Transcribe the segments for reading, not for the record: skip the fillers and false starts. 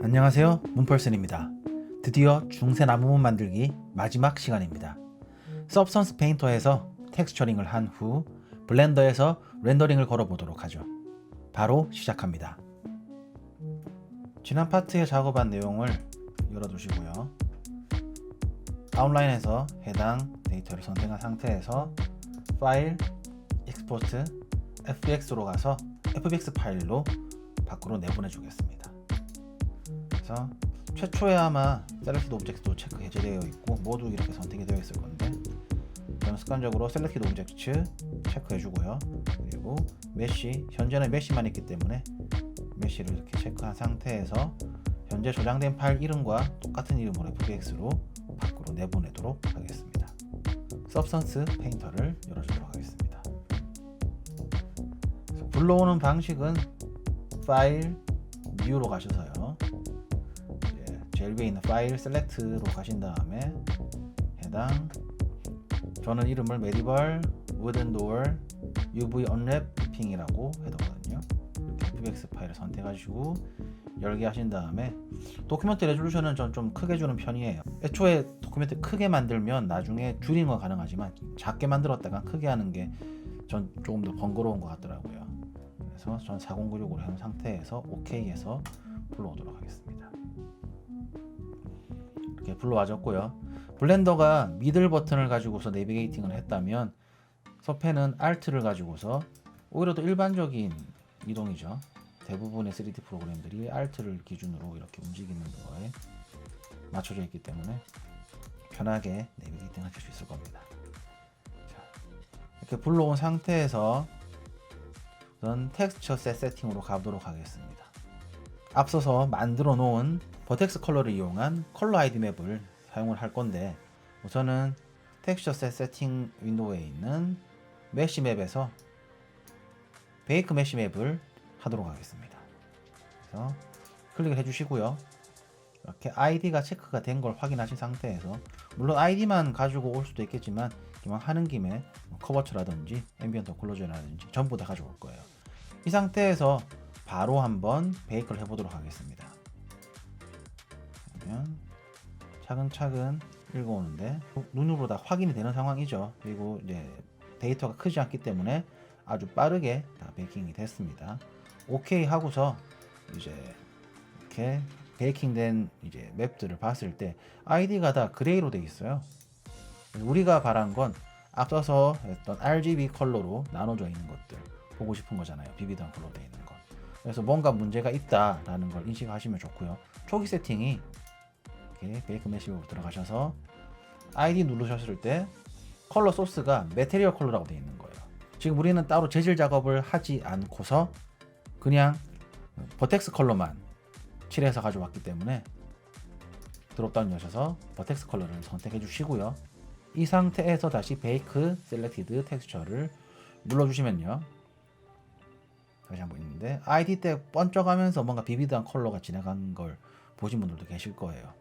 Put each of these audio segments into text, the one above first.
안녕하세요, 문펄슨입니다. 드디어 중세 나무문 만들기 마지막 시간입니다. 서브스턴스 페인터에서 텍스처링을 한 후 블렌더에서 렌더링을 걸어보도록 하죠. 바로 시작합니다. 지난 파트에 작업한 내용을 열어두시고요. 아웃라인에서 해당 데이터를 선택한 상태에서 파일, 익스포트, fbx로 가서 fbx 파일로 밖으로 내보내 주겠습니다. 그래서 최초에 아마 셀렉티드 오브젝트도 체크 해제되어 있고 모두 이렇게 선택이 되어 있을 건데, 저는 습관적으로 셀렉티드 오브젝트 체크해 주고요. 그리고 메쉬, 현재는 메쉬만 있기 때문에 메쉬를 이렇게 체크한 상태에서 현재 저장된 파일 이름과 똑같은 이름으로 fbx로 밖으로 내보내도록 하겠습니다. 서브스턴스 페인터를 열어주도록 하겠습니다. 불러오는 방식은 파일, 뉴로 가셔서요. 제일 위에 있는 파일 셀렉트로 가신 다음에 해당, 저는 이름을 메디벌 wooden door UV unwrapping이라고 해뒀거든요. 이렇게 fbx 파일을 선택하시고 열게 하신 다음에 도큐멘트 레졸루션은 전 좀 크게 주는 편이에요. 애초에 도큐멘트 크게 만들면 나중에 줄이는 건 가능하지만 작게 만들었다가 크게 하는 게 전 조금 더 번거로운 것 같더라고요. 그래서 전 4096으로 해놓은 상태에서 OK에서 불러오도록 하겠습니다. 이렇게 불러와졌고요. 블렌더가 미들 버튼을 가지고서 내비게이팅을 했다면 서펜은 Alt를 가지고서 오히려 더 일반적인 이동이죠. 대부분의 3D 프로그램들이 Alt를 기준으로 이렇게 움직이는 거에 맞춰져 있기 때문에 편하게 내비게이팅 하실 수 있을 겁니다. 자, 이렇게 불러온 상태에서 전 텍스처 셋 세팅으로 가보도록 하겠습니다. 앞서서 만들어 놓은 버텍스 컬러를 이용한 컬러 아이디 맵을 사용을 할 건데, 우선은 텍스처 셋 세팅 윈도우에 있는 메쉬 맵에서 베이크 메쉬 맵을 하도록 하겠습니다. 그래서 클릭을 해주시고요. 이렇게 아이디가 체크가 된 걸 확인하신 상태에서, 물론 아이디만 가지고 올 수도 있겠지만 기왕 하는 김에 커버처라든지 앰비언트 클로저라든지 전부 다 가져올 거예요. 이 상태에서 바로 한번 베이크를 해보도록 하겠습니다. 그러면 차근차근 읽어오는데 눈으로 다 확인이 되는 상황이죠. 그리고 이제 데이터가 크지 않기 때문에 아주 빠르게 다 베이킹이 됐습니다. 오케이 하고서 이제 이렇게 베이킹된 이제 맵들을 봤을 때 아이디가 다 그레이로 되어 있어요. 우리가 바란 건 앞서서 했던 RGB 컬러로 나눠져 있는 것들 보고 싶은 거잖아요. 비비드한 컬러로 되어 있는 것. 그래서 뭔가 문제가 있다라는 걸 인식하시면 좋고요. 초기 세팅이 이렇게 베이크 메쉬로 들어가셔서 아이디 누르셨을 때 컬러 소스가 메테리얼 컬러라고 되어 있는 거예요. 지금 우리는 따로 재질 작업을 하지 않고서 그냥 버텍스 컬러만 칠해서 가져왔기 때문에 드롭다운 여셔서 버텍스 컬러를 선택해 주시고요. 이 상태에서 다시 베이크 셀렉티드 텍스처를 눌러주시면요, 다시 한번 있는데 아이디 때 번쩍하면서 뭔가 비비드한 컬러가 지나간 걸 보신 분들도 계실 거예요.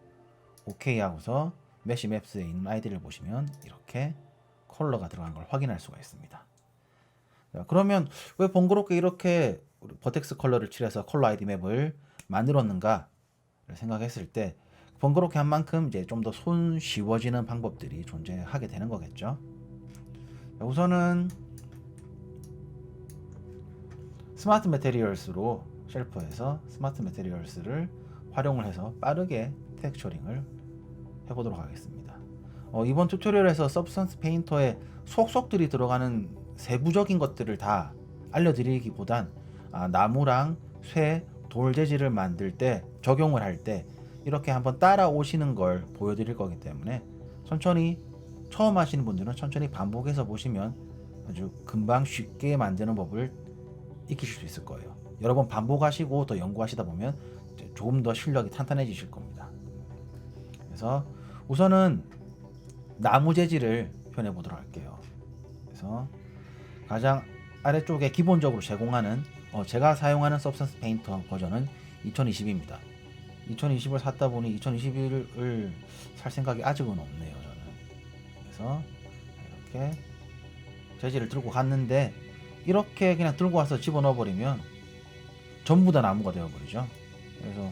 오케이 하고서 메쉬 맵스에 있는 아이디를 보시면 이렇게 컬러가 들어간 걸 확인할 수가 있습니다. 자, 그러면 왜 번거롭게 이렇게 버텍스 컬러를 칠해서 컬러 아이디 맵을 만들었는가를 생각했을 때, 번거롭게 한 만큼 이제 좀 더 손쉬워지는 방법들이 존재하게 되는 거겠죠. 자, 우선은 스마트 매테리얼스로 쉘프에서 스마트 매테리얼스를 활용을 해서 빠르게 텍스처링을 해보도록 하겠습니다. 이번 튜토리얼에서 서브스턴스 페인터에 속속들이 들어가는 세부적인 것들을 다 알려드리기보단 나무랑 쇠, 돌 재질을 만들 때 적용을 할 때 이렇게 한번 따라오시는 걸 보여드릴 거기 때문에 천천히, 처음 하시는 분들은 천천히 반복해서 보시면 아주 금방 쉽게 만드는 법을 익히실 수 있을 거예요. 여러 번 반복하시고 더 연구하시다 보면 조금 더 실력이 탄탄해지실 겁니다. 그래서 우선은 나무 재질을 표현해 보도록 할게요. 그래서 가장 아래쪽에 기본적으로 제공하는 제가 사용하는 서브스턴스 페인터 버전은 2020입니다. 2020을 샀다 보니 2021을 살 생각이 아직은 없네요, 저는. 그래서 이렇게 재질을 들고 갔는데 이렇게 그냥 들고 와서 집어넣어 버리면 전부 다 나무가 되어 버리죠. 그래서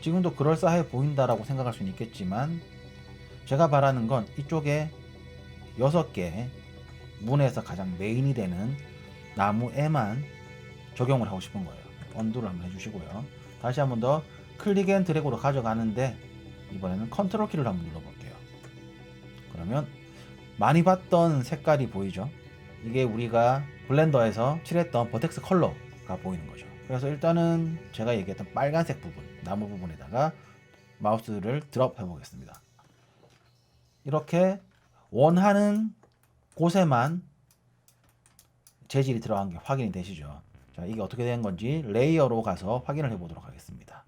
지금도 그럴싸해 보인다라고 생각할 수는 있겠지만 제가 바라는 건 이쪽에 6개 문에서 가장 메인이 되는 나무에만 적용을 하고 싶은 거예요. 언두를 한번 해주시고요. 다시 한번 더 클릭 앤 드래그로 가져가는데 이번에는 컨트롤 키를 한번 눌러볼게요. 그러면 많이 봤던 색깔이 보이죠? 이게 우리가 블렌더에서 칠했던 버텍스 컬러가 보이는 거죠. 그래서 일단은 제가 얘기했던 빨간색 부분, 나무 부분에다가 마우스를 드롭 해보겠습니다. 이렇게 원하는 곳에만 재질이 들어간 게 확인이 되시죠? 자, 이게 어떻게 된 건지 레이어로 가서 확인을 해보도록 하겠습니다.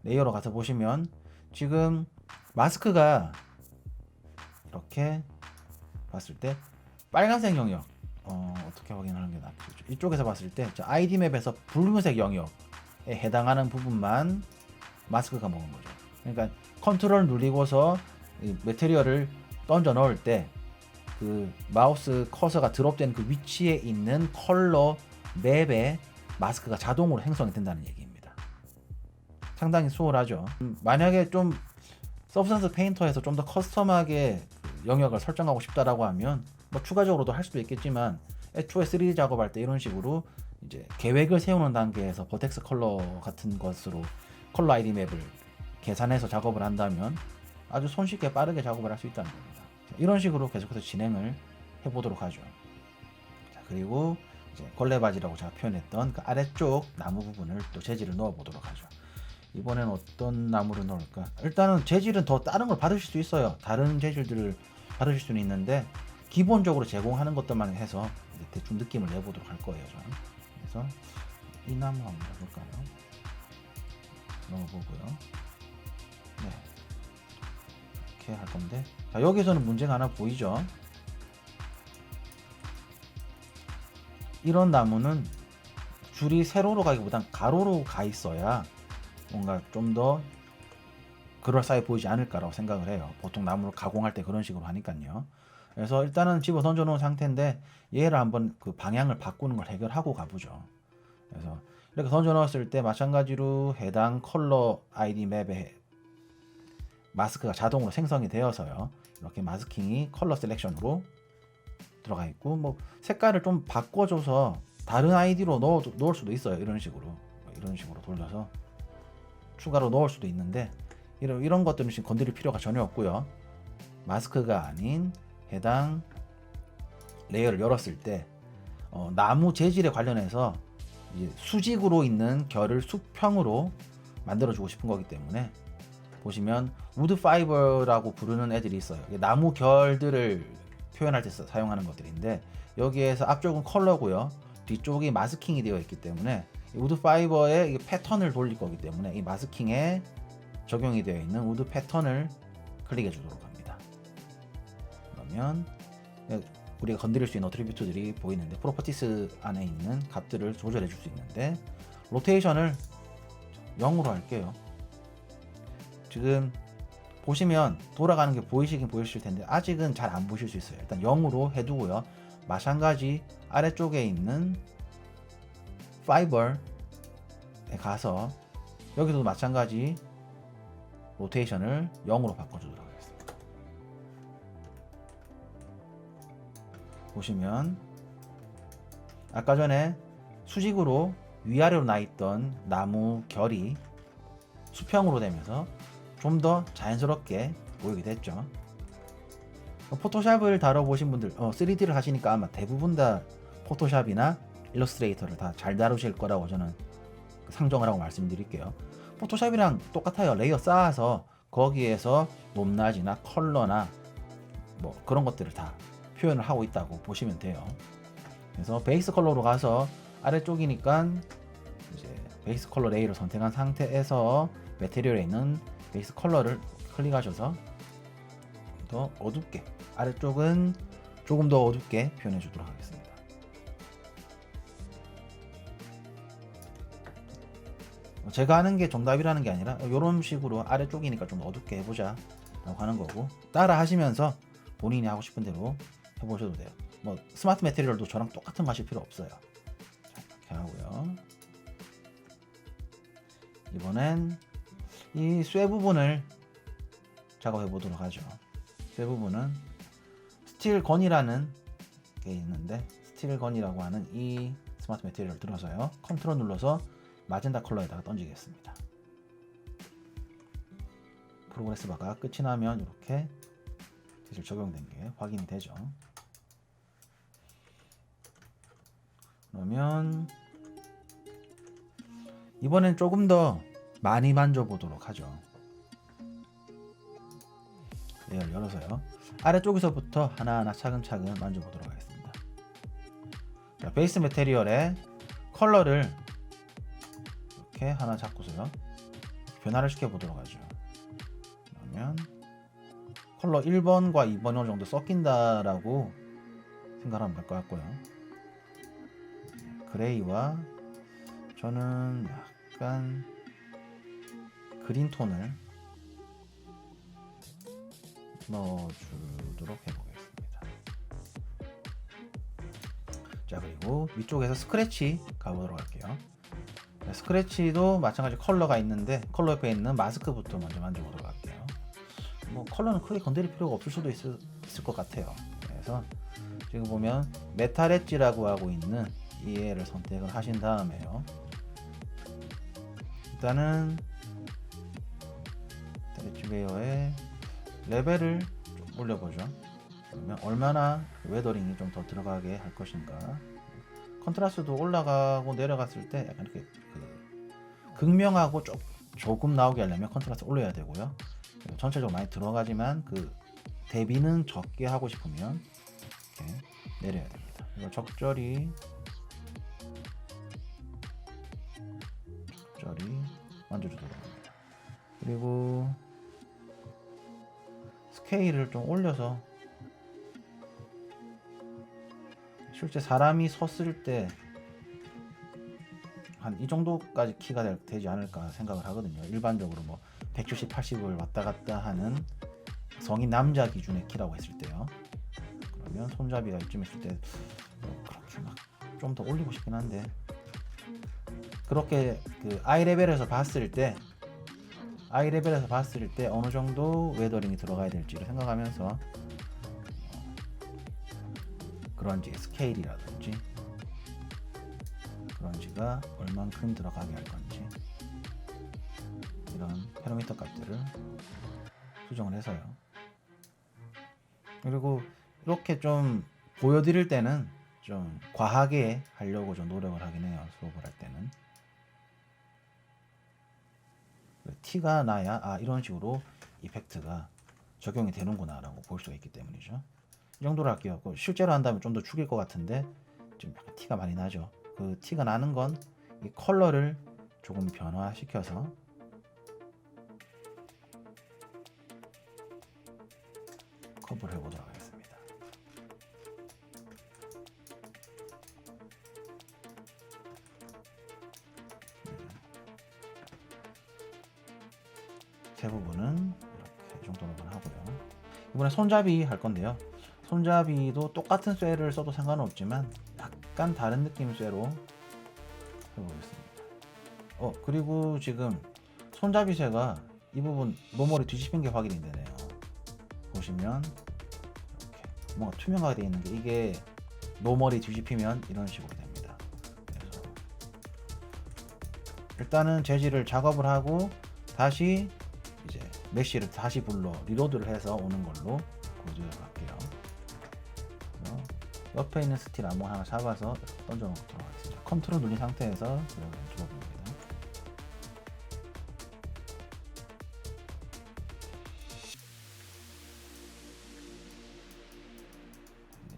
레이어로 가서 보시면 지금 마스크가 이렇게 봤을 때 빨간색 영역 어떻게 확인하는 게 낫겠죠? 이쪽에서 봤을 때 ID 맵에서 붉은색 영역에 해당하는 부분만 마스크가 먹은 거죠. 그러니까 컨트롤 누르고서 이 매테리얼을 던져 넣을 때 그 마우스 커서가 드롭된 그 위치에 있는 컬러 맵에 마스크가 자동으로 생성이 된다는 얘기입니다. 상당히 수월하죠. 만약에 좀 서브스턴스 페인터에서 좀 더 커스텀하게 영역을 설정하고 싶다라고 하면 뭐 추가적으로도 할 수도 있겠지만 애초에 3D 작업할 때 이런 식으로 이제 계획을 세우는 단계에서 버텍스 컬러 같은 것으로 컬러 아이디 맵을 계산해서 작업을 한다면 아주 손쉽게 빠르게 작업을 할 수 있다는 겁니다. 이런 식으로 계속해서 진행을 해보도록 하죠. 자, 그리고 이제 걸레바지라고 제가 표현했던 그 아래쪽 나무 부분을 또 재질을 넣어 보도록 하죠. 이번엔 어떤 나무를 넣을까? 일단은 재질은 더 다른 걸 받으실 수 있어요. 다른 재질들을 받으실 수는 있는데 기본적으로 제공하는 것들만 해서 이제 대충 느낌을 내보도록 할 거예요. 저는. 그래서 이 나무 한번 해볼까요? 넣어보고요. 네. 이렇게 할 건데, 자, 여기서는 문제가 하나 보이죠? 이런 나무는 줄이 세로로 가기보단 가로로 가 있어야 뭔가 좀 더 그럴싸해 보이지 않을까라고 생각을 해요. 보통 나무를 가공할 때 그런 식으로 하니까요. 그래서 일단은 집어 던져 놓은 상태인데 얘를 한번 그 방향을 바꾸는 걸 해결하고 가보죠. 그래서 이렇게 던져 넣었을 때 마찬가지로 해당 컬러 아이디 맵에 마스크가 자동으로 생성이 되어서요. 이렇게 마스킹이 컬러 셀렉션으로 들어가 있고, 뭐 색깔을 좀 바꿔줘서 다른 아이디로 넣을 수도 있어요. 이런 식으로 돌려서 추가로 넣을 수도 있는데 이런 것들은 지금 건드릴 필요가 전혀 없고요. 마스크가 아닌 해당 레이어를 열었을 때 나무 재질에 관련해서 이제 수직으로 있는 결을 수평으로 만들어주고 싶은 거기 때문에 보시면 우드 파이버라고 부르는 애들이 있어요. 나무 결들을 표현할 때 사용하는 것들인데 여기에서 앞쪽은 컬러고요. 뒤쪽이 마스킹이 되어 있기 때문에 우드 파이버의 패턴을 돌릴 거기 때문에 이 마스킹에 적용이 되어 있는 우드 패턴을 클릭해 주도록 합니다. 그러면 우리가 건드릴 수 있는 어트리뷰트들이 보이는데 프로퍼티스 안에 있는 값들을 조절해 줄 수 있는데 로테이션을 0으로 할게요. 지금 보시면 돌아가는 게 보이시긴 보이실 텐데 아직은 잘 안 보실 수 있어요. 일단 0으로 해두고요. 마찬가지 아래쪽에 있는 파이버에 가서 여기서도 마찬가지 로테이션을 0으로 바꿔주도록 하겠습니다. 보시면 아까 전에 수직으로 위아래로 나 있던 나무 결이 수평으로 되면서 좀 더 자연스럽게 보이게 됐죠. 포토샵을 다뤄보신 분들 3D를 하시니까 아마 대부분 다 포토샵이나 일러스트레이터를 다 잘 다루실 거라고 저는 상정을 하고 말씀드릴게요. 포토샵이랑 똑같아요. 레이어 쌓아서 거기에서 높낮이나 컬러나 뭐 그런 것들을 다 표현을 하고 있다고 보시면 돼요. 그래서 베이스 컬러로 가서 아래쪽이니까 이제 베이스 컬러 레이를 선택한 상태에서 매테리얼에 있는 베이스 컬러를 클릭하셔서 더 어둡게, 아래쪽은 조금 더 어둡게 표현해 주도록 하겠습니다. 제가 하는 게 정답이라는 게 아니라 이런 식으로 아래쪽이니까 좀 어둡게 해보자 라고 하는 거고, 따라 하시면서 본인이 하고 싶은 대로 해보셔도 돼요. 뭐 스마트 매테리얼도 저랑 똑같은 거 하실 필요 없어요. 자, 이렇게 하고요. 이번엔 이 쇠 부분을 작업해 보도록 하죠. 쇠 부분은 스틸 건이라는 게 있는데, 스틸 건이라고 하는 이 스마트 매트리얼을 들어서요, 컨트롤 눌러서 마젠다 컬러에다가 던지겠습니다. 프로그레스 바가 끝이 나면 이렇게 재질 적용된 게 확인이 되죠. 그러면 이번엔 조금 더 많이 만져보도록 하죠. 레이어를 열어서요, 아래쪽에서부터 하나하나 차근차근 만져보도록 하겠습니다. 자, 베이스 매테리얼의 컬러를 이렇게 하나 잡고서요, 변화를 시켜보도록 하죠. 그러면 컬러 1번과 2번이 어느 정도 섞인다라고 생각하면 될 것 같고요. 그레이와 저는 약간 그린 톤을 넣어주도록 해보겠습니다. 자, 그리고 위쪽에서 스크래치 가보도록 할게요. 스크래치도 마찬가지 컬러가 있는데, 컬러 옆에 있는 마스크부터 먼저 만져보도록 할게요. 뭐 컬러는 크게 건드릴 필요가 없을 수도 있을 것 같아요. 그래서 지금 보면 메탈 엣지라고 하고 있는 이 애를 선택을 하신 다음에요, 일단은 엣지웨어의 레벨을 좀 올려보죠. 그러면 얼마나 웨더링이 좀 더 들어가게 할 것인가. 컨트라스트도 올라가고 내려갔을 때 약간 이렇게 극명하고 조금 나오게 하려면 컨트라스트 올려야 되고요. 전체적으로 많이 들어가지만 그 대비는 적게 하고 싶으면 이렇게 내려야 됩니다. 이걸 적절히 만져주도록 합니다. 그리고 스케일을 좀 올려서 실제 사람이 섰을 때 한 이 정도까지 키가 되지 않을까 생각을 하거든요. 일반적으로 뭐 170, 80을 왔다 갔다 하는 성인 남자 기준의 키라고 했을 때요. 그러면 손잡이가 이쯤 있을 때 그렇게 막 좀 더 올리고 싶긴 한데, 그렇게 그 아이 레벨에서 봤을 때 어느 정도 웨더링이 들어가야 될지를 생각하면서 그런지 스케일이라든지 그런지가 얼만큼 들어가게 할 건지 이런 패러미터 값들을 수정을 해서요. 그리고 이렇게 좀 보여드릴 때는 좀 과하게 하려고 좀 노력을 하긴 해요. 수업을 할 때는 티가 나야 이런 식으로 이펙트가 적용이 되는구나 라고 볼 수가 있기 때문이죠. 이 정도로 할게요. 실제로 한다면 좀 더 죽일 것 같은데 좀 약간 티가 많이 나죠. 그 티가 나는 건 이 컬러를 조금 변화시켜서 커버를 해보도록 하겠습니다. 대부분은 이렇게 이 정도로만 하고요. 이번에 손잡이 할 건데요. 손잡이도 똑같은 쇠를 써도 상관은 없지만 약간 다른 느낌 쇠로 해보겠습니다. 그리고 지금 손잡이 쇠가 이 부분 노멀이 뒤집힌 게 확인이 되네요. 보시면 이렇게 뭔가 투명하게 되어 있는 게, 이게 노멀이 뒤집히면 이런 식으로 됩니다. 그래서 일단은 재질을 작업을 하고 다시 이제 메쉬를 다시 불러 리로드를 해서 오는 걸로 보여드리도록 할게요. 옆에 있는 스틸 아무 하나 잡아서 던져 놓도록 하겠습니다. 컨트롤 눌린 상태에서 들어봅니다.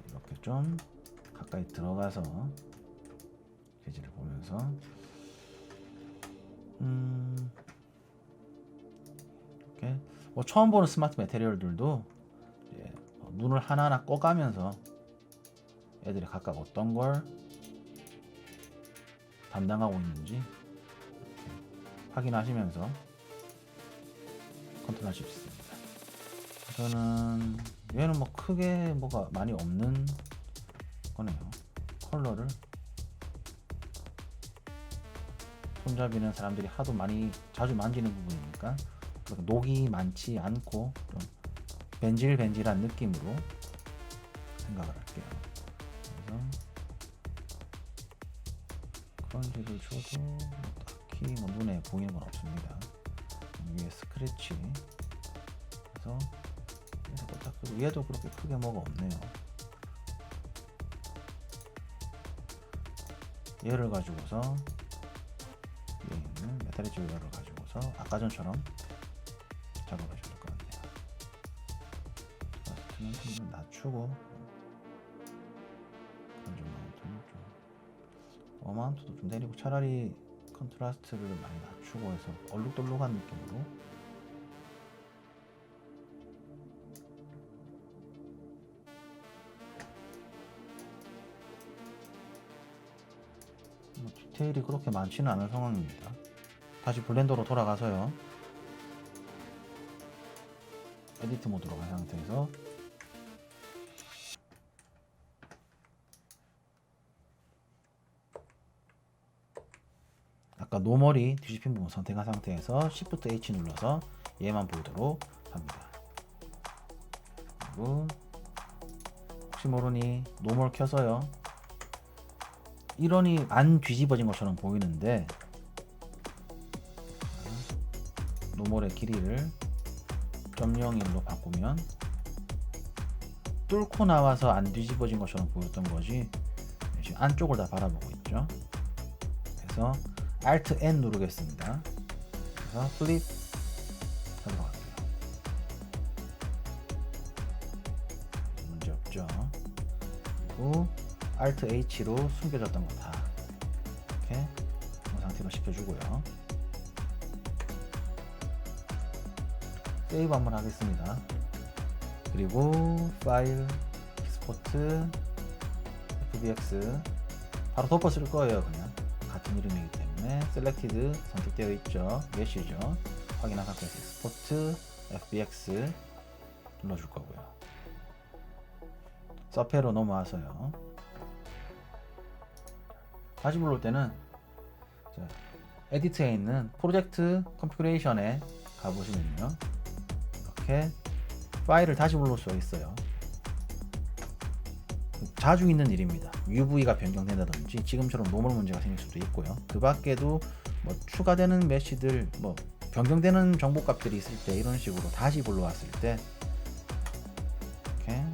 이렇게 좀 가까이 들어가서 재질을 보면서 이렇게 처음 보는 스마트 매테리얼들도 이제 눈을 하나하나 꺼가면서 애들이 각각 어떤 걸 담당하고 있는지 확인하시면서 컨트롤하실 수 있습니다. 저는 얘는 뭐 크게 뭐가 많이 없는 거네요. 컬러를 손잡이는 사람들이 하도 많이 자주 만지는 부분이니까 그렇게 녹이 많지 않고 좀 벤질벤질한 느낌으로 생각을 할게요. 그래서 크런지를 줘도 딱히 뭐 눈에 보이는 건 없습니다. 위에 스크래치 그래서 딱 위에도 그렇게 크게 뭐가 없네요. 얘를 가지고서 위에 있는 메탈 엣지 웨어를 가지고서 아까 전처럼 작업해 줄 것 같네요. 마운트는 좀 낮추고 컨트롤 마운트는 좀 어마운트도 좀 내리고 차라리 컨트라스트를 많이 낮추고 해서 얼룩덜룩한 느낌으로 디테일이 그렇게 많지는 않은 상황입니다. 다시 블렌더로 돌아가서요. 에디트 모드로 간 상태에서 아까 노멀이 뒤집힌 부분 선택한 상태에서 Shift H 눌러서 얘만 보이도록 합니다. 그리고 혹시 모르니 노멀 켜서요. 이런이 안 뒤집어진 것처럼 보이는데 노멀의 길이를 0.01로 바꾸면 뚫고 나와서 안 뒤집어진 것처럼 보였던 거지 지금 안쪽을 다 바라보고 있죠. 그래서 Alt N 누르겠습니다. 그래서 플립 하도록 할게요. 문제 없죠. 그리고 Alt H로 숨겨졌던 거 다 이렇게 이 상태로 시켜주고요. 세이브 한번 하겠습니다. 그리고 파일, 익스포트, FBX 바로 덮어 쓸 거예요. 그냥 같은 이름이기 때문에 셀렉티드 선택되어 있죠. 메시죠. 확인한 상태에서 익스포트, FBX 눌러줄 거고요. 서페로 넘어와서요. 다시 불러올 때는 에디트에 있는 프로젝트 컨피그레이션에 가보시면요. 이렇게 파일을 다시 불러올 수가 있어요. 자주 있는 일입니다. UV가 변경된다든지 지금처럼 노멀 문제가 생길 수도 있고요. 그 밖에도 뭐 추가되는 메시들 뭐 변경되는 정보값들이 있을 때 이런 식으로 다시 불러왔을 때 이렇게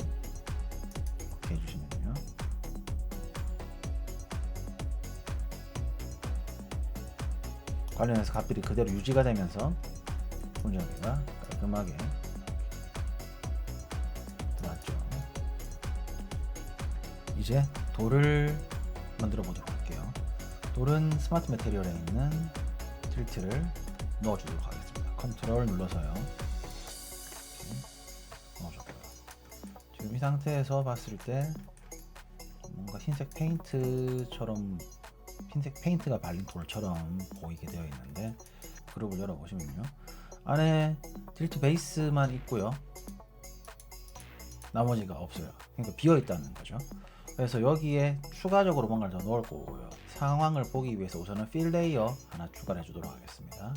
해주시면요. 관련해서 값들이 그대로 유지가 되면서 손잡이가 깔끔하게 들어왔죠. 이제 돌을 만들어 보도록 할게요. 돌은 스마트 매테리얼에 있는 틸트를 넣어 주도록 하겠습니다. 컨트롤 눌러서요. 넣어줬고요. 지금 이 상태에서 봤을 때 뭔가 흰색 페인트처럼 흰색 페인트가 발린 돌처럼 보이게 되어 있는데 그룹을 열어보시면요. 안에 틸트 베이스만 있고요. 나머지가 없어요. 그러니까 비어 있다는 거죠. 그래서 여기에 추가적으로 뭔가를 더 넣을 거고요. 상황을 보기 위해서 우선은 필 레이어 하나 추가를 해주도록 하겠습니다.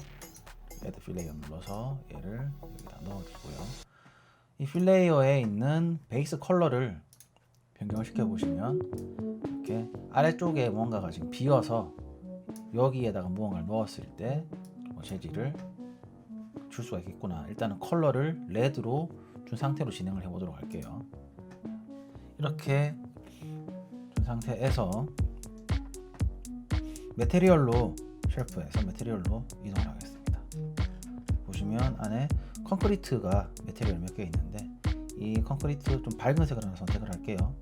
Add 필 레이어 눌러서 얘를 여기다 넣어주고요. 이 필 레이어에 있는 베이스 컬러를 변경을 시켜보시면 이렇게 아래쪽에 뭔가가 지금 비어서 여기에다가 무언가를 넣었을 때 재질을 줄 수가 있겠구나. 일단은 컬러를 레드로 준 상태로 진행을 해보도록 할게요. 이렇게 준 상태에서 매테리얼로 쉘프에서 매테리얼로 이동을 하겠습니다. 보시면 안에 콘크리트가 매테리얼 몇 개 있는데 이 콘크리트 좀 밝은 색을 하나 선택을 할게요.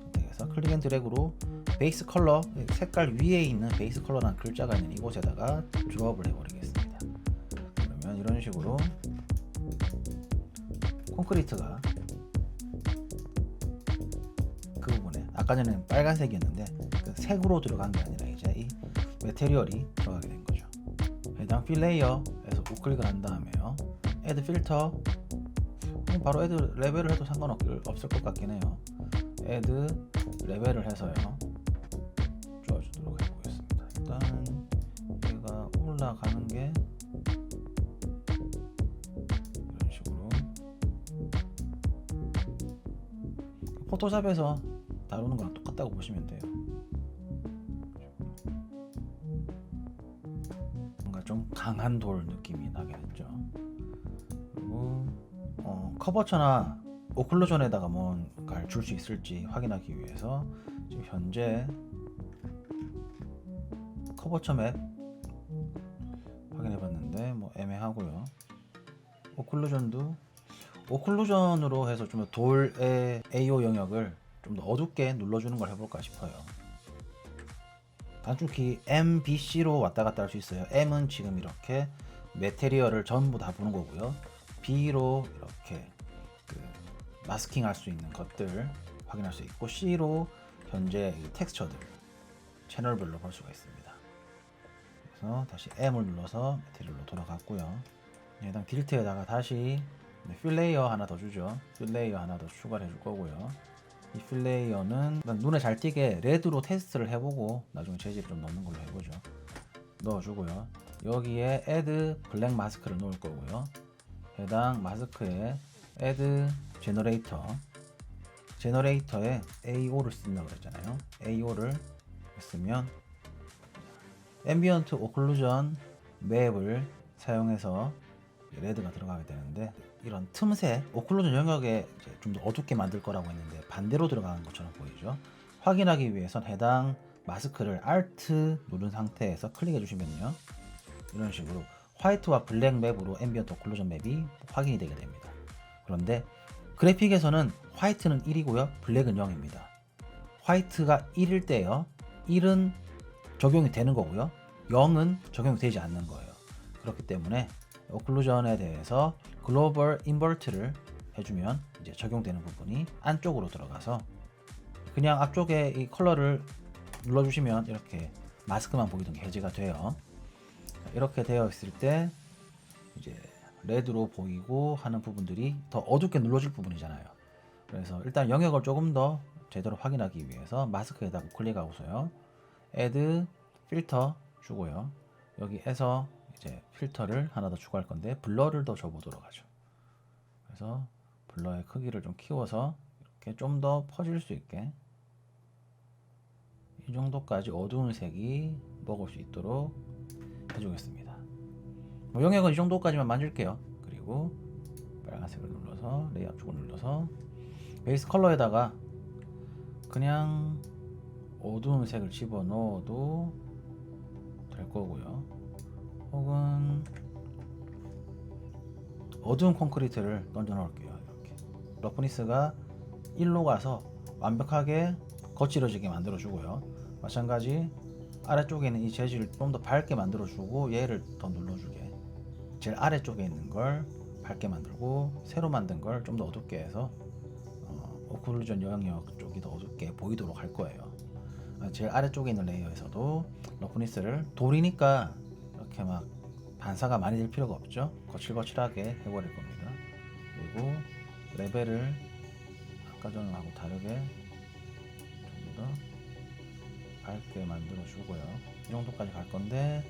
선택해서 클릭 앤 드래그로 베이스 컬러 색깔 위에 있는 베이스 컬러라는 글자가 있는 이곳에다가 드롭을 해버리겠습니다. 그러면 이런 식으로 콘크리트가 그 부분에 아까 전에는 빨간색이었는데 그 색으로 들어간 게 아니라 이제 이 매테리얼이 들어가게 된 거죠. 해당 필 레이어에서 우클릭을 한 다음에요. Add 필터 바로 Add 레벨을 해도 상관없을 것 같긴 해요. Add 레벨을 해서요. 주어주도록 해보겠습니다. 일단 얘가 올라가는 게 이런 식으로 포토샵에서 다루는 거랑 똑같다고 보시면 돼요. 뭔가 좀 강한 돌 느낌이 나게 됐죠. 그리고 커버처나 오클루전에다가 뭔가를 줄 수 있을지 확인하기 위해서 지금 현재 커버처 맵 확인해봤는데 뭐 애매하고요. 오클루전으로 해서 좀 돌의 AO 영역을 좀 더 어둡게 눌러주는 걸 해볼까 싶어요. 단축키 M, B, C로 왔다 갔다 할 수 있어요. M은 지금 이렇게 매테리얼을 전부 다 보는 거고요. B로 이렇게 마스킹 할 수 있는 것들 확인할 수 있고, C로 현재 텍스처들 채널별로 볼 수가 있습니다. 그래서 다시 M을 눌러서 매테리얼로 돌아갔고요. 해당 딜트에다가 다시 필레이어 하나 더 주죠. 필레이어 하나 더 추가를 해줄 거고요. 이 필레이어는 눈에 잘 띄게 레드로 테스트를 해보고 나중에 재질을 좀 넣는 걸로 해보죠. 넣어주고요. 여기에 add 블랙 마스크를 놓을 거고요. 해당 마스크에 add 제너레이터에 AO를 쓴다고 그랬잖아요. AO를 쓰면 앰비언트 오클루전 맵을 사용해서 레드가 들어가게 되는데, 이런 틈새 오클루전 영역에 좀 더 어둡게 만들 거라고 했는데 반대로 들어가는 것처럼 보이죠. 확인하기 위해선 해당 마스크를 Alt 누른 상태에서 클릭해 주시면요, 이런 식으로 화이트와 블랙 맵으로 앰비언트 오클루전 맵이 확인이 되게 됩니다. 그런데 그래픽에서는 화이트는 1이고요 블랙은 0입니다. 화이트가 1일 때요 1은 적용이 되는 거고요 0은 적용이 되지 않는 거예요. 그렇기 때문에 오클루전에 대해서 글로벌 인버트를 해주면 이제 적용되는 부분이 안쪽으로 들어가서, 그냥 앞쪽에 이 컬러를 눌러주시면 이렇게 마스크만 보이던 게 해제가 돼요. 이렇게 되어 있을 때 이제 레드로 보이고 하는 부분들이 더 어둡게 눌러줄 부분이잖아요. 그래서 일단 영역을 조금 더 제대로 확인하기 위해서 마스크에다 클릭하고서요 Add 필터 주고요, 여기에서 이제 필터를 하나 더 추가할 건데 블러를 더 줘보도록 하죠. 그래서 블러의 크기를 좀 키워서 이렇게 좀 더 퍼질 수 있게 이 정도까지 어두운 색이 먹을 수 있도록 해주겠습니다. 영역은 이 정도까지만 만질게요. 그리고 빨간색을 눌러서 레이아웃 쪽을 눌러서 베이스 컬러에다가 그냥 어두운 색을 집어넣어도 될 거고요, 혹은 어두운 콘크리트를 던져 넣을게요. 이렇게 러프니스가 1로 가서 완벽하게 거칠어지게 만들어 주고요, 마찬가지 아래쪽에 있는 이 재질을 좀 더 밝게 만들어 주고 얘를 더 눌러주게, 제일 아래쪽에 있는 걸 밝게 만들고 새로 만든 걸 좀 더 어둡게 해서 오클루전 영역 쪽이 더 어둡게 보이도록 할 거예요. 제일 아래쪽에 있는 레이어에서도 러프니스를 돌이니까 이렇게 막 반사가 많이 될 필요가 없죠. 거칠거칠하게 해버릴 겁니다. 그리고 레벨을 아까 전하고 다르게 좀 더 밝게 만들어 주고요. 이 정도까지 갈 건데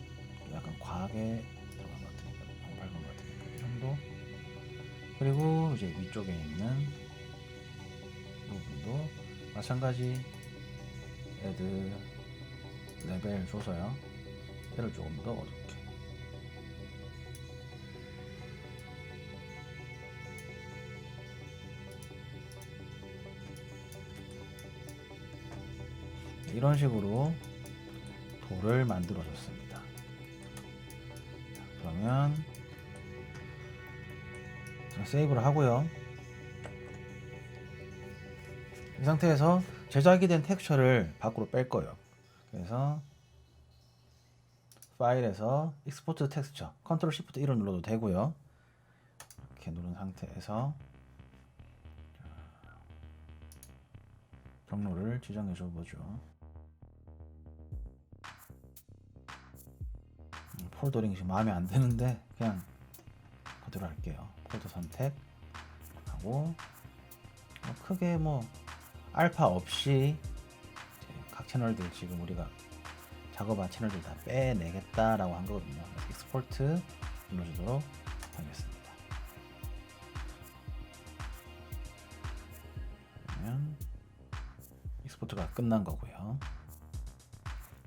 약간 과하게 들어간 것 같으니까 너무 밝은 것 같으니까 이 정도. 그리고 이제 위쪽에 있는 부분도 마찬가지 애드 레벨 줘서요 얘를 조금 더 어둡게, 이런 식으로 돌을 만들어 줬습니다. 그러면 세이브를 하고요, 이 상태에서 제작이 된 텍스처를 밖으로 뺄 거예요. 그래서 파일에서 익스포트 텍스처 컨트롤 시프트 1을 눌러도 되고요, 이렇게 누른 상태에서 경로를 지정해 줘 보죠. 폴더링이 지금 마음에 안 드는데 그냥 그대로 할게요. 폴더 선택하고 크게 뭐 알파 없이 각 채널들 지금 우리가 작업한 채널들 다 빼내겠다라고 한 거거든요. 익스포트 눌러주도록 하겠습니다. 그러면 익스포트가 끝난 거고요.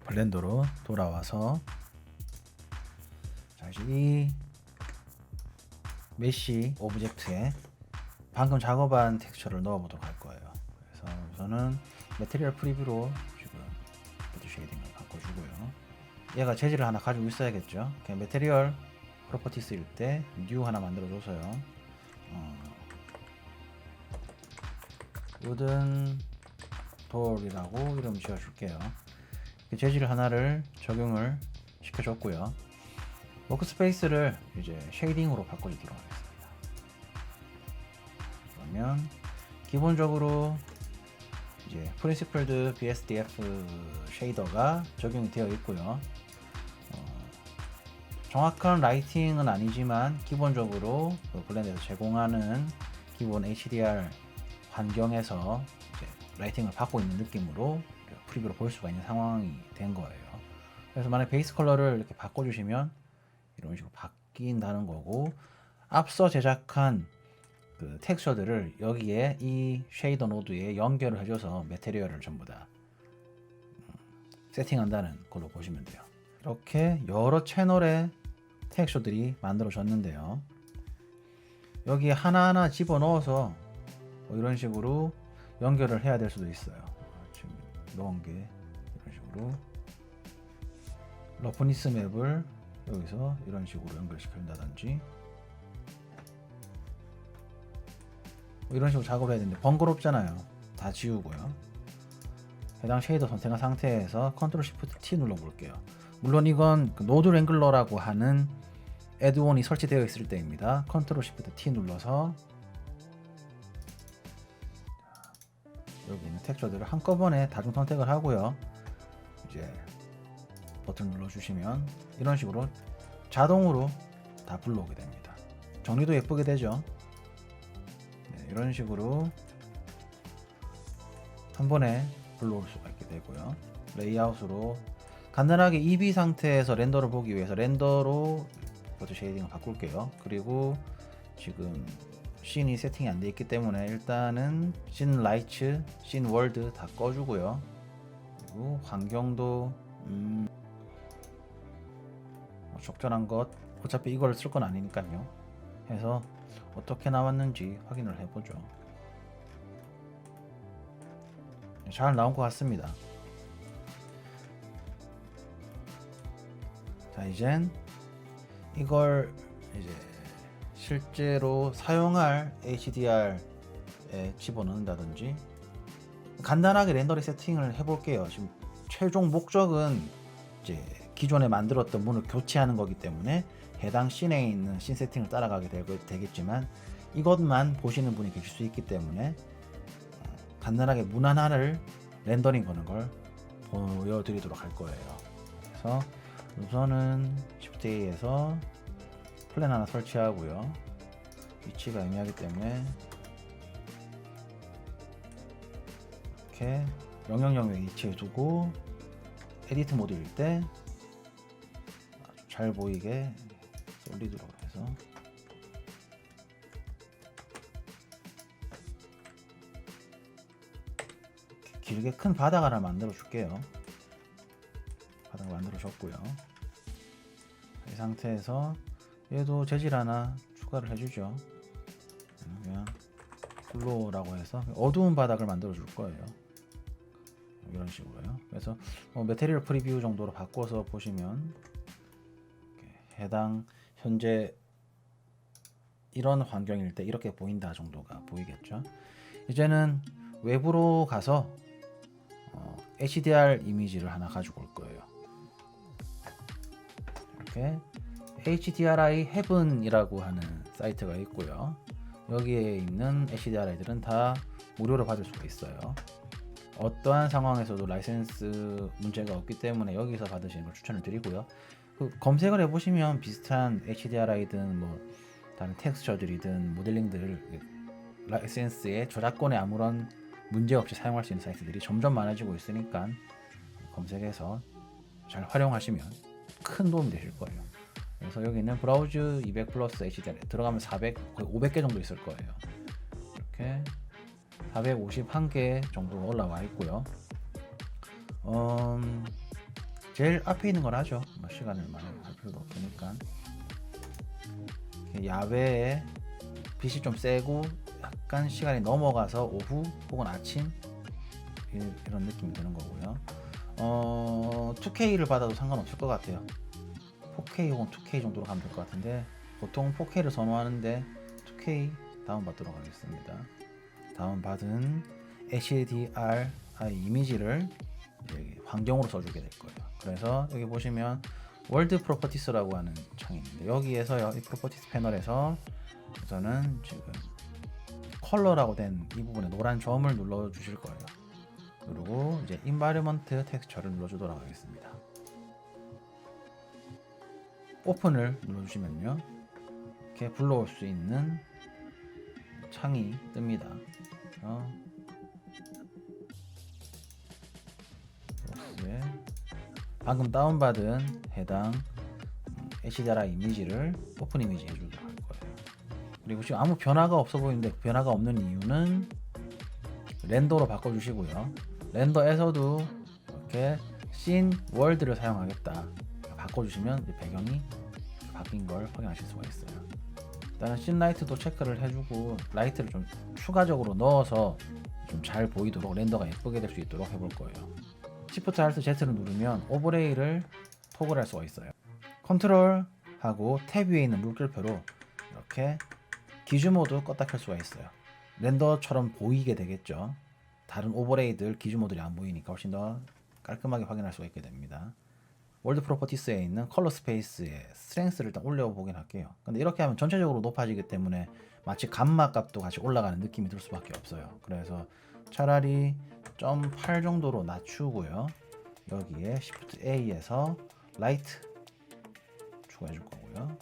블렌더로 돌아와서 자, 이제 이 메쉬 오브젝트에 방금 작업한 텍스처를 넣어보도록 할 거예요. 그래서 우선은 매트리얼 프리뷰로 지금 보드 쉐이딩을 바꿔주고요. 얘가 재질을 하나 가지고 있어야겠죠. 그냥 매트리얼 프로퍼티스일 때 뉴 하나 만들어줘서요. 우든 돌이라고 이름 지어줄게요. 재질 하나를 적용을 시켜줬고요. 워크스페이스를 이제 쉐이딩으로 바꿔주도록 하겠습니다. 그러면 기본적으로 이제 프린시플드 BSDF 쉐이더가 적용이 되어 있고요. 정확한 라이팅은 아니지만 기본적으로 그 블렌드에서 제공하는 기본 HDR 환경에서 이제 라이팅을 받고 있는 느낌으로 프리뷰로 볼 수가 있는 상황이 된 거예요. 그래서 만약 베이스 컬러를 이렇게 바꿔주시면 이런 식으로 바뀐다는 거고, 앞서 제작한 그 텍스처들을 여기에 이 쉐이더 노드에 연결을 해줘서 매테리얼을 전부 다 세팅한다는 걸로 보시면 돼요. 이렇게 여러 채널의 텍스처들이 만들어졌는데요. 여기에 하나하나 집어넣어서 뭐 이런 식으로 연결을 해야 될 수도 있어요. 지금 넣은 게 이런 식으로 러프니스 맵을 여기서 이런 식으로 연결시킨다든지 뭐 이런 식으로 작업을 해야 되는데 번거롭잖아요. 다 지우고요. 해당 쉐이더 선택한 상태에서 컨트롤 시프트 T 눌러 볼게요. 물론 이건 그 노드 랭글러라고 하는 애드온이 설치되어 있을 때입니다. 컨트롤 시프트 T 눌러서 여기 있는 텍스처들을 한꺼번에 다중 선택을 하고요. 이제 버튼 눌러주시면 이런 식으로 자동으로 다 불러오게 됩니다. 정리도 예쁘게 되죠. 네, 이런 식으로 한 번에 불러올 수가 있게 되고요. 레이아웃으로 간단하게 EB 상태에서 렌더를 보기 위해서 렌더로 버드 쉐이딩을 바꿀게요. 그리고 지금 씬이 세팅이 안 돼 있기 때문에 일단은 씬 라이츠, 씬 월드 다 꺼주고요. 그리고 환경도 적절한 것, 어차피 이걸 쓸 건 아니니까요. 해서 어떻게 나왔는지 확인을 해보죠. 잘 나온 것 같습니다. 자, 이젠 이걸 이제 실제로 사용할 HDR에 집어넣는다든지 간단하게 렌더링 세팅을 해볼게요. 지금 최종 목적은 이제 기존에 만들었던 문을 교체하는 거기 때문에 해당 씬에 있는 씬 세팅을 따라가게 되겠지만 이것만 보시는 분이 계실 수 있기 때문에 간단하게 문 하나를 렌더링 거는 걸 보여드리도록 할 거예요. 그래서 우선은 Shift A에서 플랜 하나 설치하고요. 위치가 애매하기 때문에 이렇게 000에 위치해 두고 에디트 모드일 때 잘 보이게 솔리드로 해서 길게 큰 바닥 하나 만들어 줄게요. 바닥 만들어 줬고요. 이 상태에서 얘도 재질 하나 추가를 해주죠. 그냥 블로라고 해서 어두운 바닥을 만들어 줄 거예요. 이런 식으로요. 그래서 매테리얼 프리뷰 정도로 바꿔서 보시면 해당 현재 이런 환경일 때 이렇게 보인다 정도가 보이겠죠. 이제는 외부로 가서 HDR 이미지를 하나 가지고 올 거예요. 이렇게 HDRI Heaven이라고 하는 사이트가 있고요. 여기에 있는 HDRI들은 다 무료로 받을 수가 있어요. 어떠한 상황에서도 라이센스 문제가 없기 때문에 여기서 받으시는 걸 추천을 드리고요. 검색을 해보시면 비슷한 HDRI든 뭐 다른 텍스처들이든 모델링들 라이센스의 저작권에 아무런 문제 없이 사용할 수 있는 사이트들이 점점 많아지고 있으니까 검색해서 잘 활용하시면 큰 도움이 되실 거예요. 그래서 여기는 브라우즈 200 플러스 HDR 들어가면 400 거의 500개 정도 있을 거예요. 이렇게 451개 정도 올라와 있고요. 제일 앞에 있는 걸 하죠. 뭐 시간을 많이 할 필요도 없으니까. 야외에 빛이 좀 세고 약간 시간이 넘어가서 오후 혹은 아침 이런 느낌이 드는 거고요. 2K를 받아도 상관없을 것 같아요. 4K 혹은 2K 정도로 가면 될 것 같은데 보통 4K를 선호하는데 2K 다운받도록 하겠습니다. 다운받은 HDR 이미지를 환경으로 써주게 될 거예요. 그래서 여기 보시면 월드 프로퍼티스라고 하는 창이 있는데 여기에서 이 프로퍼티스 패널에서 우선은 지금 컬러라고 된 이 부분에 노란 점을 눌러 주실 거예요. 그리고 이제 인바이러먼트 텍스처를 눌러주도록 하겠습니다. 오픈을 눌러주시면요, 이렇게 불러올 수 있는 창이 뜹니다. 방금 다운받은 해당 HDR 이미지를 오픈 이미지 해주도록 할 거예요. 그리고 지금 아무 변화가 없어 보이는데 변화가 없는 이유는 렌더로 바꿔주시고요. 렌더에서도 이렇게 씬 월드를 사용하겠다 바꿔주시면 배경이 바뀐 걸 확인하실 수가 있어요. 일단은 씬 라이트도 체크를 해주고 라이트를 좀 추가적으로 넣어서 좀 잘 보이도록 렌더가 예쁘게 될 수 있도록 해볼 거예요. Shift Alt Z를 누르면 오버레이를 토글할 수가 있어요. 컨트롤하고 탭 위에 있는 물결표로 이렇게 기즈 모드 껐다 켤 수가 있어요. 렌더처럼 보이게 되겠죠. 다른 오버레이들 기즈 모드들이 안 보이니까 훨씬 더 깔끔하게 확인할 수가 있게 됩니다. 월드 프로퍼티스에 있는 컬러 스페이스의 스트렝스를 일단 올려보긴 할게요. 근데 이렇게 하면 전체적으로 높아지기 때문에 마치 감마 값도 같이 올라가는 느낌이 들 수밖에 없어요. 그래서 차라리 0.8 정도로 낮추고요. 여기에 Shift A에서 라이트 추가해 줄 거고요.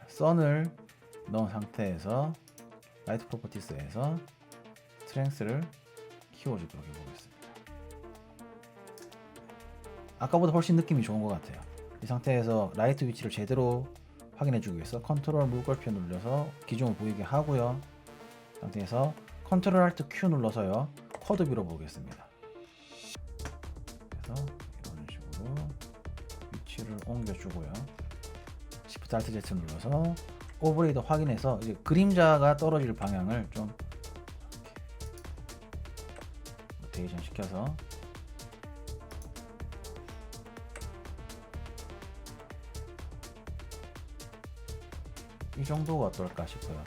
선을 넣은 상태에서 라이트 프로퍼티스에서 스트렝스를 키워주도록 해보겠습니다. 아까보다 훨씬 느낌이 좋은 것 같아요. 이 상태에서 라이트 위치를 제대로 확인해주기 위해서 컨트롤 물결표 눌러서 기준을 보이게 하고요. 이 상태에서 컨트롤 Alt Q 눌러서요, 쿼드 뷰로 보겠습니다. 그래서 이런 식으로 위치를 옮겨주고요. Shift Alt Z 눌러서 오버레이도 확인해서 이제 그림자가 떨어질 방향을 좀 로테이션 시켜서 이 정도가 어떨까 싶어요.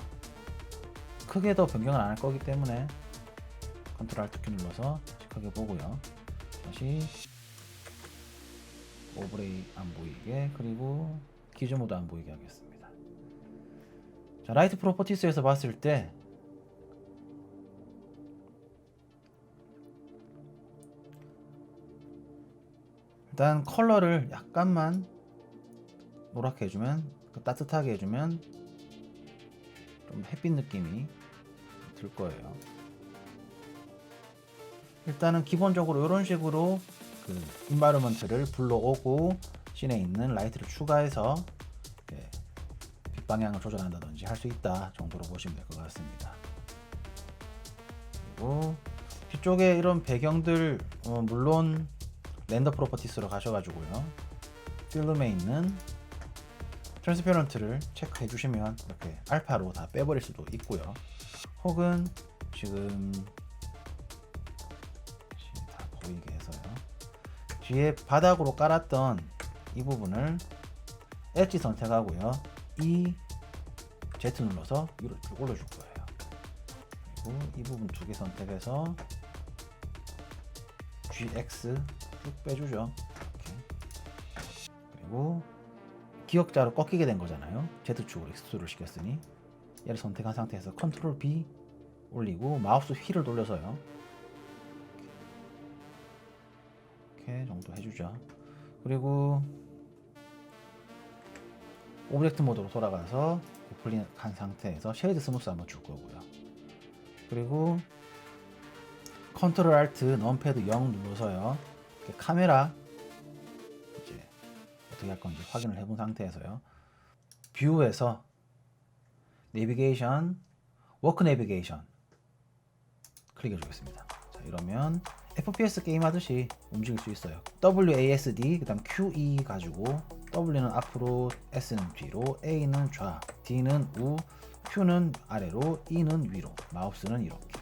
크게 더 변경을 안 할 거기 때문에 컨트롤 Alt Q 눌러서 다시 크게 보고요. 다시 오버레이 안 보이게, 그리고 기즈 모드 안 보이게 하겠습니다. 자, 라이트 프로퍼티스에서 봤을 때 일단 컬러를 약간만 노랗게 해주면, 따뜻하게 해주면 좀 햇빛 느낌이 들 거예요. 일단은 기본적으로 이런 식으로 그 인바이러먼트를 불러오고 씬에 있는 라이트를 추가해서 빛 방향을 조절한다든지 할 수 있다 정도로 보시면 될 것 같습니다. 그리고 뒤쪽에 이런 배경들 물론 렌더 프로퍼티스로 가셔가지고요, 필름에 있는 트랜스페런트를 체크해 주시면 이렇게 알파로 다 빼버릴 수도 있고요. 혹은 지금 다 보이게 해서요, 뒤에 바닥으로 깔았던 이 부분을 엣지 선택하고요, 이 Z 눌러서 위로 쭉 올려줄 거예요. 그리고 이 부분 두 개 선택해서 GX 쭉 빼주죠. 이렇게. 그리고 기역자로 꺾이게 된 거잖아요. Z축으로 익스트루를 시켰으니 얘를 선택한 상태에서 컨트롤 B 올리고 마우스 휠을 돌려서요, 이렇게 정도 해주죠. 그리고 오브젝트 모드로 돌아가서 오플링한 상태에서 쉐이드 스무스 한번 줄 거고요. 그리고 컨트롤 Alt 넘패드 0 눌러서요, 카메라 이제 어떻게 할 건지 확인을 해본 상태에서요. 뷰에서 내비게이션, 워크 내비게이션 클릭해 주겠습니다. 자, 이러면 FPS 게임 하듯이 움직일 수 있어요. WASD 그다음 QE 가지고 W는 앞으로, S는 뒤로, A는 좌, D는 우, Q는 아래로, E는 위로, 마우스는 이렇게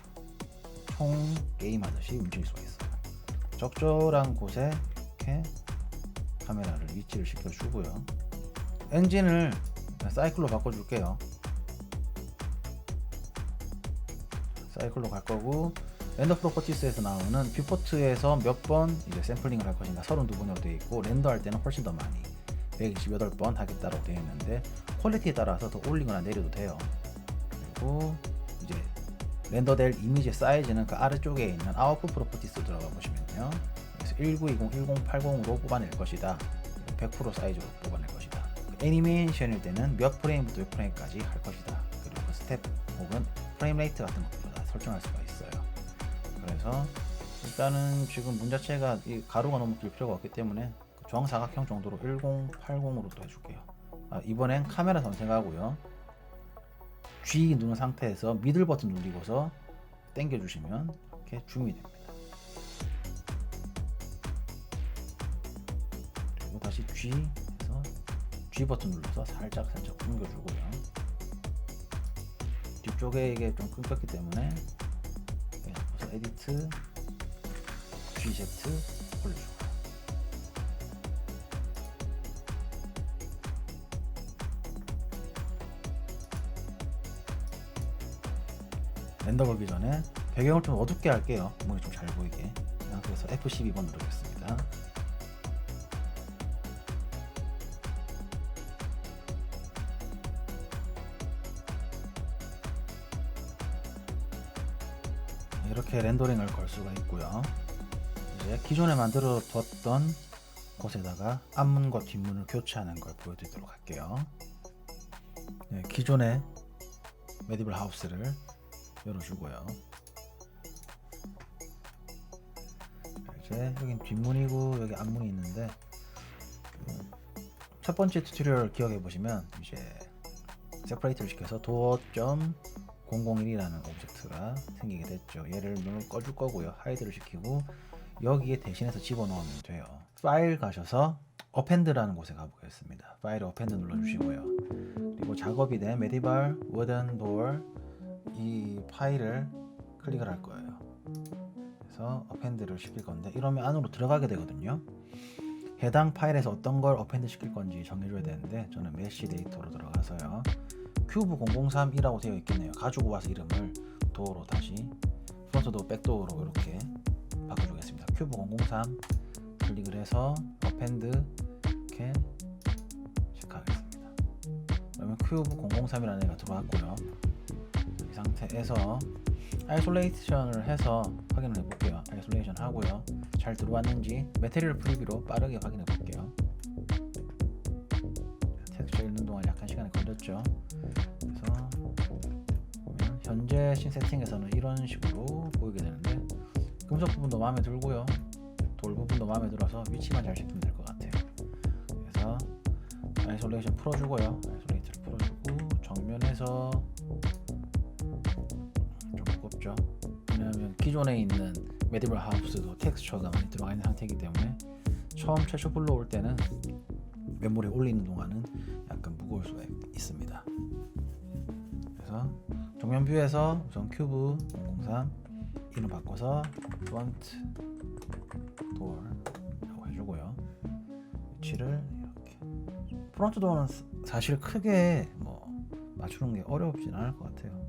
총 게임 하듯이 움직일 수가 있어요. 적절한 곳에 이렇게 카메라를 위치를 시켜주고요. 엔진을 사이클로 바꿔줄게요. 사이클로 갈 거고, 렌더 프로퍼티스에서 나오는 뷰포트에서 몇 번 이제 샘플링을 할 것인가 32번으로 되어 있고, 렌더할 때는 훨씬 더 많이 128번 하겠다라고 되어 있는데, 퀄리티에 따라서 더 올리거나 내려도 돼요. 그리고 이제 렌더될 이미지 사이즈는 그 아래쪽에 있는 아웃풋 프로퍼티스 들어가 보시면요, 그래서 1920, 1080으로 뽑아낼 것이다, 100% 사이즈로 뽑아낼 것이다, 애니메이션일 때는 몇 프레임부터 몇 프레임까지 할 것이다, 그리고 스텝 혹은 프레임 레이트 같은 것도 다 설정할 수가 있어요. 그래서 일단은 지금 문 자체가 이 가로가 너무 길 필요가 없기 때문에 정사각형 정도로 1080으로 또 해줄게요. 이번엔 카메라 선택하고요, G 누른 상태에서 미들 버튼 누르고서 당겨 주시면 이렇게 줌이 됩니다. 그리고 다시 G 해서 G 버튼 눌러서 살짝 옮겨주고요. 뒤쪽에 이게 좀 끊겼기 때문에 그래서 에디트 GZ 올려주고, 렌더 걸기 전에 배경을 좀 어둡게 할게요. 문이 좀 잘 보이게. 그래서 F12번 누르겠습니다. 이렇게 렌더링을 걸 수가 있고요. 이제 기존에 만들어 뒀던 곳에다가 앞문과 뒷문을 교체하는 걸 보여드리도록 할게요. 네, 기존의 메디블 하우스를 열어주고요. 이제 여긴 뒷문이고 여기 앞문이 있는데, 첫 번째 튜토리얼 기억해 보시면 이제 세퍼레이트를 시켜서 도어.001이라는 오브젝트가 생기게 됐죠. 얘를 눈을 꺼줄 거고요. 하이드를 시키고 여기에 대신해서 집어넣으면 돼요. 파일 가셔서 어펜드라는 곳에 가보겠습니다. 파일에 어펜드 눌러주시고요. 그리고 작업이 된 메디발 워든 도어 이 파일을 클릭을 할 거예요. 그래서 어펜드를 시킬 건데, 이러면 안으로 들어가게 되거든요. 해당 파일에서 어떤 걸 어펜드 시킬 건지 정해줘야 되는데, 저는 메시 데이터로 들어가서요, 큐브 003이라고 되어 있겠네요. 가지고 와서 이름을 도어로 다시 프론트 도어 백도어로 이렇게 바꿔주겠습니다. 큐브 003 클릭을 해서 어펜드 이렇게 체크하겠습니다. 그러면 큐브 003이라는 애가 들어왔고요. 이 상태에서 아이솔레이션을 해서 확인을 해볼게요. 아이솔레이션 하고요, 잘 들어왔는지 매테리얼 프리뷰로 빠르게 확인해 볼게요. 텍스처 읽는 동안 약간 시간이 걸렸죠. 그래서 보면 현재 신 세팅에서는 이런 식으로 보이게 되는데, 금속 부분도 마음에 들고요, 돌 부분도 마음에 들어서 위치만 잘 시키면 될 것 같아요. 그래서 아이솔레이션 풀어주고요, 아이솔레이트를 풀어주고, 정면에서 좀 무겁죠. 왜냐하면 기존에 있는 메디블 하우스도 텍스처가 많이 들어가 있는 상태이기 때문에 처음 최초 불러올 때는 메모리에 올리는 동안은 약간 무거울 수가 있습니다. 그래서 정면 뷰에서 우선 큐브 003 이름 바꿔서 프론트 도어라고 해주고요. 위치를 이렇게, 프론트 도어는 사실 크게 뭐 맞추는 게 어렵진 않을 것 같아요.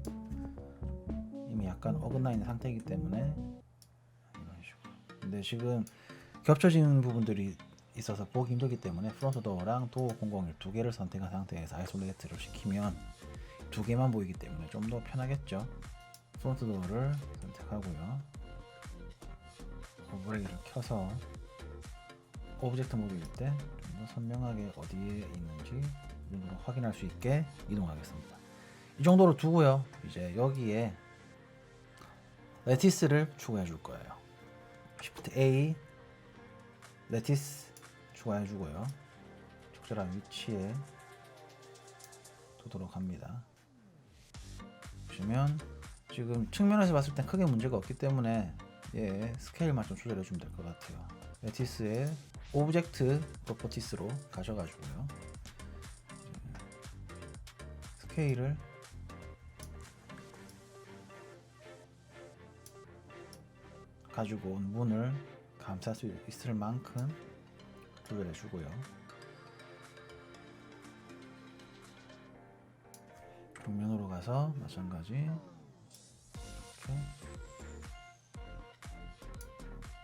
이미 약간 어긋나 있는 상태이기 때문에 이런 식으로. 근데 지금 겹쳐지는 부분들이 있어서 보기 힘들기 때문에 프론트 도어랑 도어 001 두 개를 선택한 상태에서 아이솔레이트를 시키면 두 개만 보이기 때문에 좀 더 편하겠죠. 프론트 도어를 선택하고요, 오버레이를 켜서 오브젝트 모드일 때 좀 더 선명하게 어디에 있는지 눈으로 확인할 수 있게 이동하겠습니다. 이 정도로 두고요, 이제 여기에 레티스를 추가해 줄 거예요. Shift A 레티스 추가해 주고요. 적절한 위치에 두도록 합니다. 보시면 지금 측면에서 봤을 땐 크게 문제가 없기 때문에 스케일만 좀 조절해 주면 될 것 같아요. 레티스의 오브젝트 프로퍼티스로 가셔가지고요. 스케일을 가지고 온 문을 감쌀 수 있을 만큼 조절해 주고요. 정면으로 가서 마찬가지 이렇게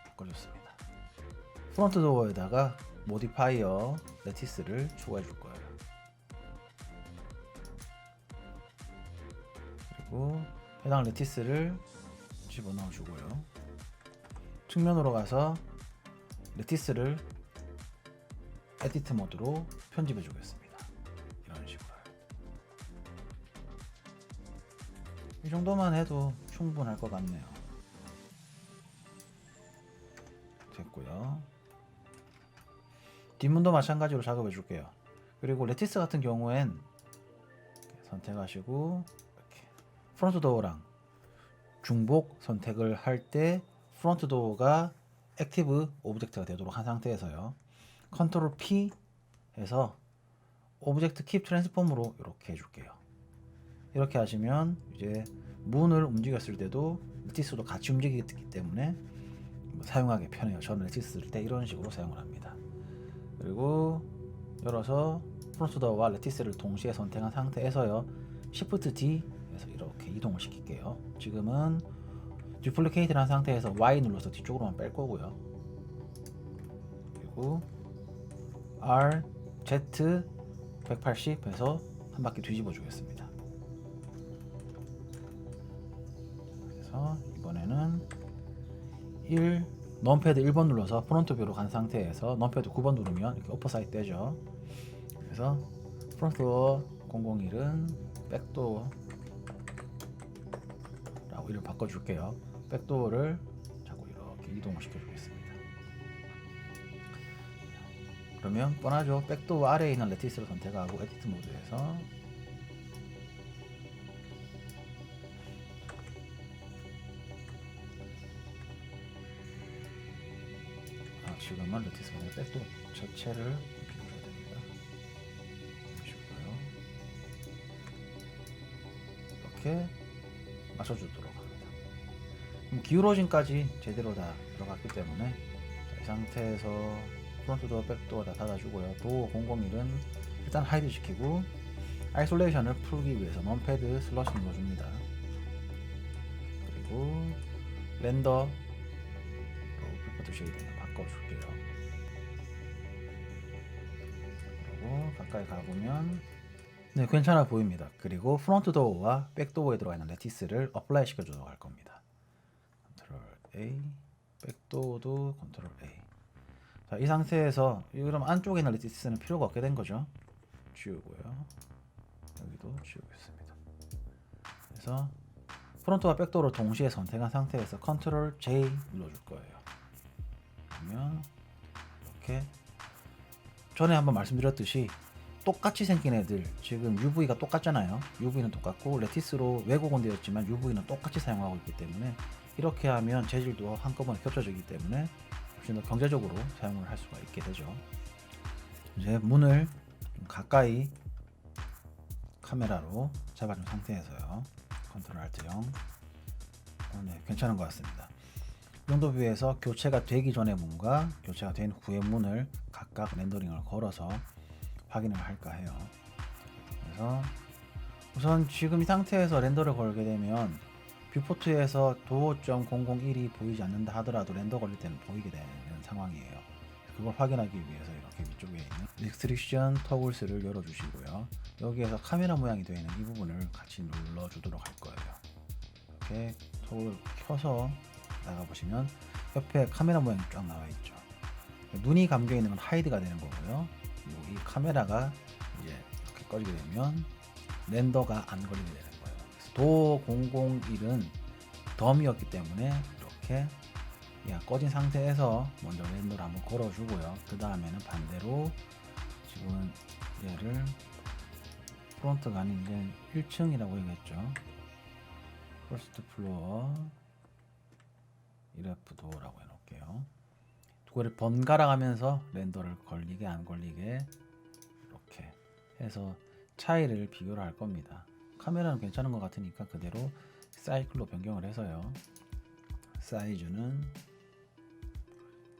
바꿔줬습니다. 프론트 도어에다가 모디파이어 레티스를 추가해 줄 거예요. 그리고 해당 레티스를 집어넣어 주고요. 측면으로 가서 레티스를 에디트 모드로 편집해 주겠습니다. 이런 식으로. 이 정도만 해도 충분할 것 같네요. 됐고요. 뒷문도 마찬가지로 작업해 줄게요. 그리고 레티스 같은 경우엔 선택하시고 이렇게 프론트 도어랑 중복 선택을 할 때 프론트 도어가 액티브 오브젝트가 되도록 한 상태에서요. 컨트롤 P 해서 오브젝트 킵 트랜스폼으로 이렇게 해줄게요. 이렇게 하시면 이제 문을 움직였을 때도 레티스도 같이 움직이기 때문에 사용하기 편해요. 저는 레티스 쓸 때 이런 식으로 사용을 합니다. 그리고 열어서 프론트 도어와 레티스를 동시에 선택한 상태에서요. Shift D 해서 이렇게 이동을 시킬게요. 지금은 듀플리케이트를 한 상태에서 Y 눌러서 뒤쪽으로만 뺄 거고요. 그리고 R, Z 180 해서 한 바퀴 뒤집어 주겠습니다. 그래서 이번에는 1 넘패드 1번 눌러서 프론트 뷰로 간 상태에서 넘패드 9번 누르면 이렇게 오퍼사이드 되죠. 그래서 프론트 도어 001은 백도어 라고 이름 바꿔줄게요. 백도어를 자꾸 이렇게 이동을 시켜주겠습니다. 그러면 뻔하죠. 백도어 아래에 있는 레티스를 선택하고 에디트 모드에서 지금은 레티스가 아니라 백도어 자체를 비워줘야 됩니다. 이렇게 맞춰주도록 합니다. 그럼 기울어짐까지 제대로 다 들어갔기 때문에 이 상태에서 프론트 도어, 백도어 다 닫아주고요. 도어 001은 일단 하이드 시키고 아이솔레이션을 풀기 위해서 넘패드 슬러시 눌러줍니다. 그리고 렌더 뷰포트 쉐이딩을 바꿔줄게요. 그리고 가까이 가보면 네, 괜찮아 보입니다. 그리고 프론트 도어와 백 도어에 들어가 있는 레티스를 어플라이 시켜주도록 할 겁니다. 컨트롤 A, 백 도어도 컨트롤 A. 자, 이 상태에서 그럼 안쪽에 있는 레티스는 필요가 없게 된 거죠. 지우고요. 여기도 지우겠습니다. 그래서 프론트와 백도어를 동시에 선택한 상태에서 컨트롤 J 눌러줄 거예요. 그러면 이렇게 전에 한번 말씀드렸듯이 똑같이 생긴 애들, 지금 UV가 똑같잖아요. UV는 똑같고 레티스로 왜곡은 되었지만 UV는 똑같이 사용하고 있기 때문에 이렇게 하면 재질도 한꺼번에 겹쳐지기 때문에 훨씬 더 경제적으로 사용을 할 수가 있게 되죠. 이제 문을 좀 가까이 카메라로 잡아준 상태에서요. 컨트롤 Alt 0. 네, 괜찮은 것 같습니다. 용도 뷰에서 교체가 되기 전의 문과 교체가 된 후의 문을 각각 렌더링을 걸어서 확인을 할까 해요. 그래서 우선 지금 이 상태에서 렌더를 걸게 되면 뷰포트에서 도어.001이 보이지 않는다 하더라도 렌더 걸릴 때는 보이게 되는 상황이에요. 그걸 확인하기 위해서 이렇게 위쪽에 있는 리스트릭션 터글스를 열어주시고요. 여기에서 카메라 모양이 되어 있는 이 부분을 같이 눌러주도록 할 거예요. 이렇게 터글 켜서 나가보시면 옆에 카메라 모양이 쫙 나와 있죠. 눈이 감겨 있는 건 하이드가 되는 거고요. 그리고 이 카메라가 이제 이렇게 꺼지게 되면 렌더가 안 걸리게 되는 거예요. 도 001은 덤이었기 때문에 이렇게 꺼진 상태에서 먼저 렌더를 한번 걸어주고요. 그 다음에는 반대로 지금 얘를 프론트가 아닌 이제 1층이라고 해야겠죠. 퍼스트 플로어 이레프 도어라고 해놓을게요. 그거를 번갈아 가면서 렌더를 걸리게 안 걸리게 이렇게 해서 차이를 비교를 할 겁니다. 카메라는 괜찮은 것 같으니까 그대로 사이클로 변경을 해서요. 사이즈는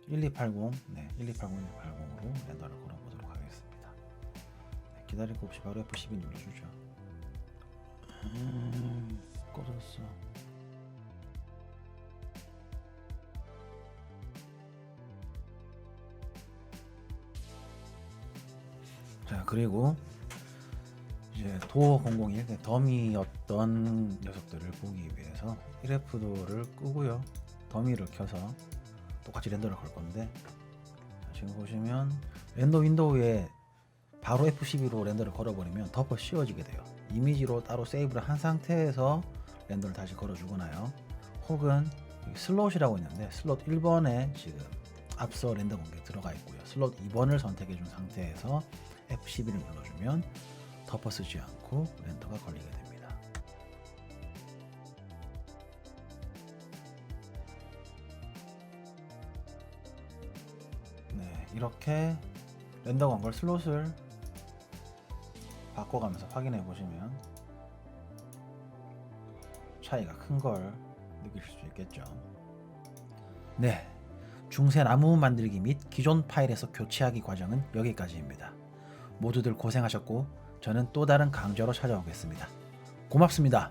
1280, 네, 1280, 1280으로 렌더를 걸어보도록 하겠습니다. 네, 기다릴 거 없이 바로 F12 눌러주죠. 꺼졌어. 자, 그리고 이제 도어 001 더미였던 녀석들을 보기 위해서 1F 도어를 끄고요. 더미를 켜서 똑같이 렌더를 걸 건데, 자, 지금 보시면 렌더 윈도우에 바로 F12로 렌더를 걸어버리면 덮어 씌워지게 돼요. 이미지로 따로 세이브를 한 상태에서 렌더를 다시 걸어주거나요. 혹은 슬롯이라고 있는데 슬롯 1번에 지금 앞서 렌더 공개 들어가 있고요. 슬롯 2번을 선택해 준 상태에서 F12를 눌러주면 덮어 쓰지 않고 렌더가 걸리게 됩니다. 네, 이렇게 렌더 광고 슬롯을 바꿔가면서 확인해 보시면 차이가 큰 걸 느끼실 수 있겠죠. 네, 중세 나무 만들기 및 기존 파일에서 교체하기 과정은 여기까지입니다. 모두들 고생하셨고 저는 또 다른 강좌로 찾아오겠습니다. 고맙습니다.